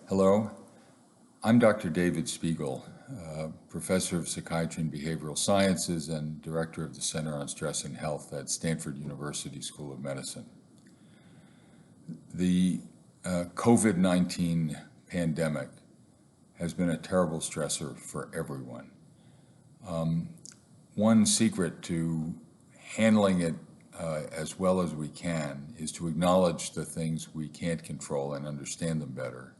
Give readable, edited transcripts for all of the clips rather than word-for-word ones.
Hello, I'm Dr. David Spiegel, professor of psychiatry and behavioral sciences and director of the Center on Stress and Health at Stanford University School of Medicine. The COVID-19 pandemic has been a terrible stressor for everyone. One secret to handling it as well as we can is to acknowledge the things we can't control and understand them better,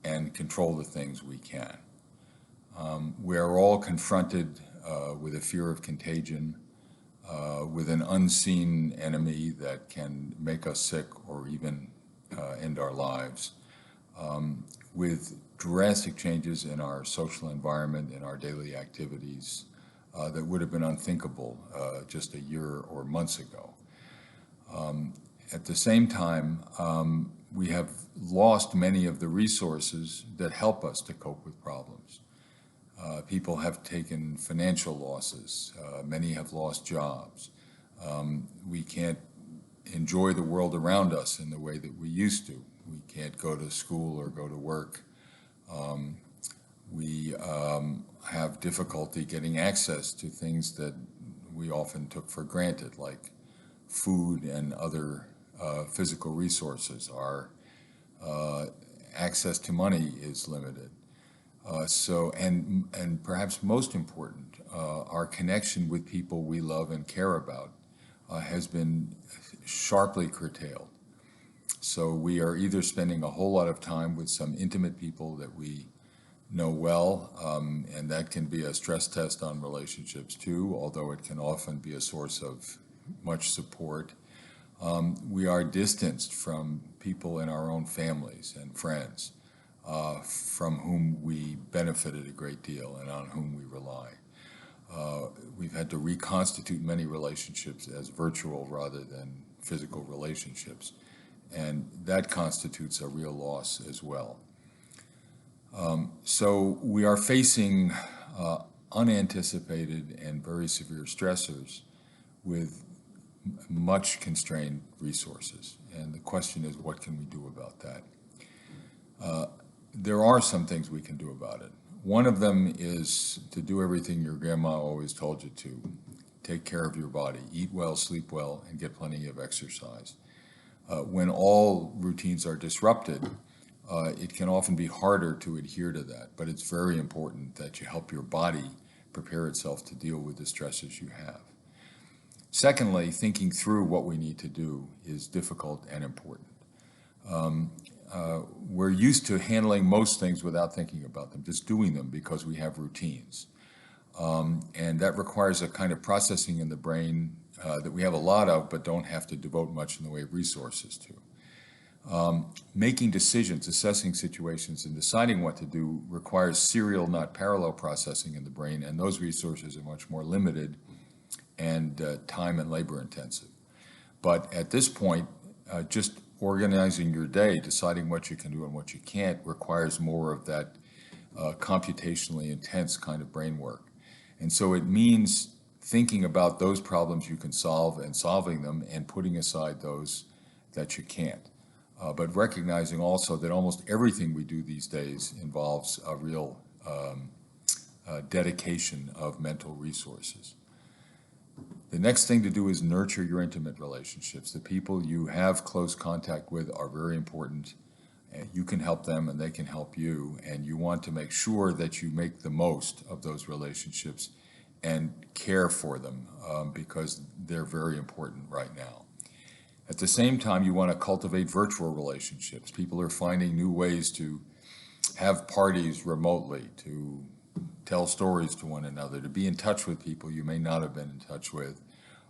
and control the things we can. We are all confronted with a fear of contagion, with an unseen enemy that can make us sick or even end our lives, with drastic changes in our social environment, in our daily activities that would have been unthinkable just a year or months ago. At the same time, we have lost many of the resources that help us to cope with problems. People have taken financial losses. Many have lost jobs. We can't enjoy the world around us in the way that we used to. We can't go to school or go to work. We have difficulty getting access to things that we often took for granted, like food and other physical resources. Our access to money is limited. And perhaps most important, our connection with people we love and care about has been sharply curtailed. So we are either spending a whole lot of time with some intimate people that we know well, and that can be a stress test on relationships too, although it can often be a source of much support. We are distanced from people in our own families and friends from whom we benefited a great deal and on whom we rely. We've had to reconstitute many relationships as virtual rather than physical relationships, and that constitutes a real loss as well. So we are facing unanticipated and very severe stressors with much constrained resources. And the question is, what can we do about that? There are some things we can do about it. One of them is to do everything your grandma always told you to. Take care of your body, eat well, sleep well, and get plenty of exercise. When all routines are disrupted, it can often be harder to adhere to that, but it's very important that you help your body prepare itself to deal with the stresses you have. Secondly, thinking through what we need to do is difficult and important. We're used to handling most things without thinking about them, just doing them because we have routines. And that requires a kind of processing in the brain that we have a lot of, but don't have to devote much in the way of resources to. Making decisions, assessing situations, and deciding what to do requires serial, not parallel processing in the brain, and those resources are much more limited and time and labor intensive. But at this point, just organizing your day, deciding what you can do and what you can't, requires more of that computationally intense kind of brain work. And so it means thinking about those problems you can solve and solving them, and putting aside those that you can't. But recognizing also that almost everything we do these days involves a real dedication of mental resources. The next thing to do is nurture your intimate relationships. The people you have close contact with are very important. You can help them and they can help you, and you want to make sure that you make the most of those relationships and care for them because they're very important right now. At the same time, you want to cultivate virtual relationships. People are finding new ways to have parties remotely, to tell stories to one another, to be in touch with people you may not have been in touch with,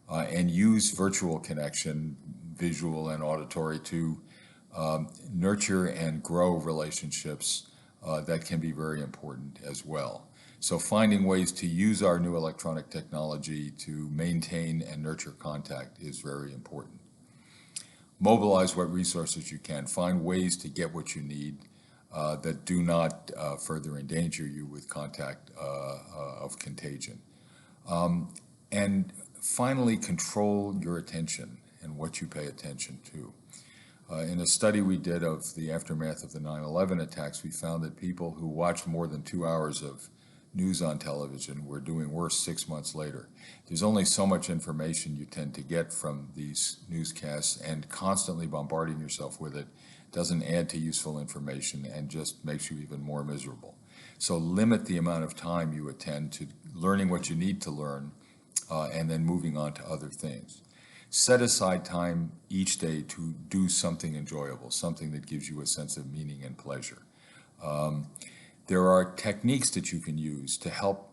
and use virtual connection, visual and auditory, to nurture and grow relationships that can be very important as well. So finding ways to use our new electronic technology to maintain and nurture contact is very important. Mobilize what resources you can. Find ways to get what you need that do not further endanger you with contact of contagion. And finally, control your attention and what you pay attention to. In a study we did of the aftermath of the 9/11 attacks, we found that people who watched more than 2 hours of news on television were doing worse 6 months later. There's only so much information you tend to get from these newscasts, and constantly bombarding yourself with it doesn't add to useful information and just makes you even more miserable. So limit the amount of time you attend to learning what you need to learn, and then moving on to other things. Set aside time each day to do something enjoyable, something that gives you a sense of meaning and pleasure. There are techniques that you can use to help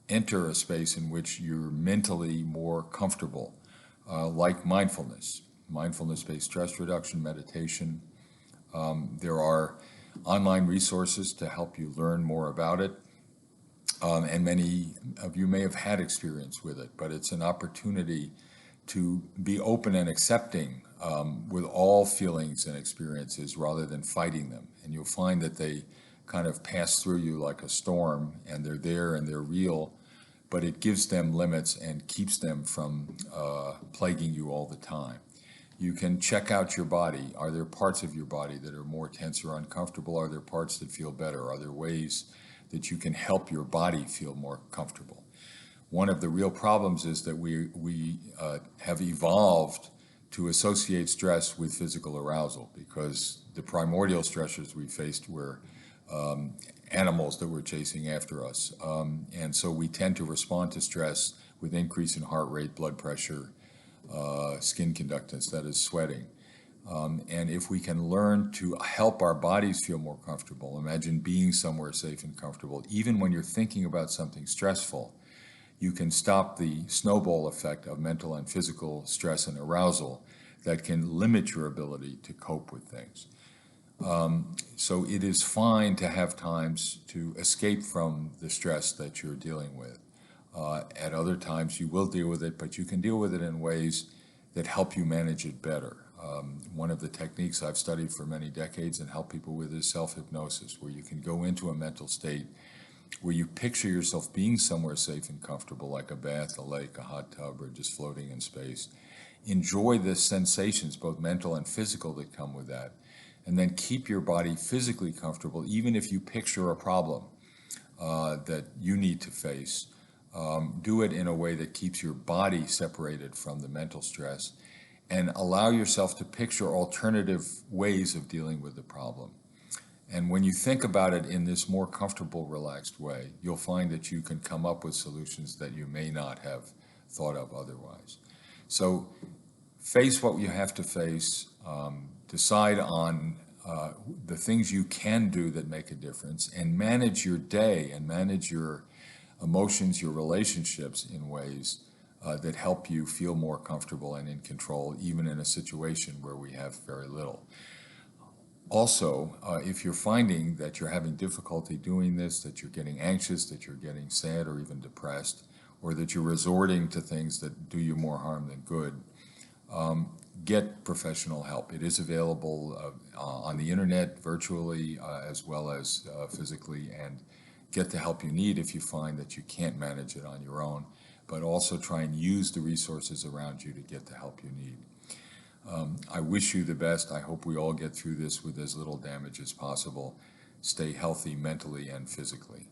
enter a space in which you're mentally more comfortable, like mindfulness, mindfulness-based stress reduction, meditation. There are online resources to help you learn more about it. And many of you may have had experience with it, but it's an opportunity to be open and accepting with all feelings and experiences rather than fighting them. And you'll find that they kind of pass through you like a storm, and they're there and they're real, but it gives them limits and keeps them from plaguing you all the time. You can check out your body. Are there parts of your body that are more tense or uncomfortable? Are there parts that feel better? Are there ways that you can help your body feel more comfortable? One of the real problems is that we have evolved to associate stress with physical arousal, because the primordial stressors we faced were animals that were chasing after us. And so we tend to respond to stress with increase in heart rate, blood pressure, skin conductance, that is sweating. And if we can learn to help our bodies feel more comfortable, imagine being somewhere safe and comfortable, even when you're thinking about something stressful, you can stop the snowball effect of mental and physical stress and arousal that can limit your ability to cope with things. So it is fine to have times to escape from the stress that you're dealing with. At other times you will deal with it, but you can deal with it in ways that help you manage it better. One of the techniques I've studied for many decades and help people with is self-hypnosis, where you can go into a mental state where you picture yourself being somewhere safe and comfortable, like a bath, a lake, a hot tub, or just floating in space. Enjoy the sensations, both mental and physical, that come with that. And then keep your body physically comfortable, even if you picture a problem that you need to face. Do it in a way that keeps your body separated from the mental stress, and allow yourself to picture alternative ways of dealing with the problem. And when you think about it in this more comfortable, relaxed way, you'll find that you can come up with solutions that you may not have thought of otherwise. So face what you have to face, decide on the things you can do that make a difference, and manage your day and manage your emotions, your relationships in ways that help you feel more comfortable and in control, even in a situation where we have very little. Also, if you're finding that you're having difficulty doing this, that you're getting anxious, that you're getting sad or even depressed, or that you're resorting to things that do you more harm than good, get professional help. It is available on the internet, virtually, as well as physically, and get the help you need if you find that you can't manage it on your own, but also try and use the resources around you to get the help you need. I wish you the best. I hope we all get through this with as little damage as possible. Stay healthy mentally and physically.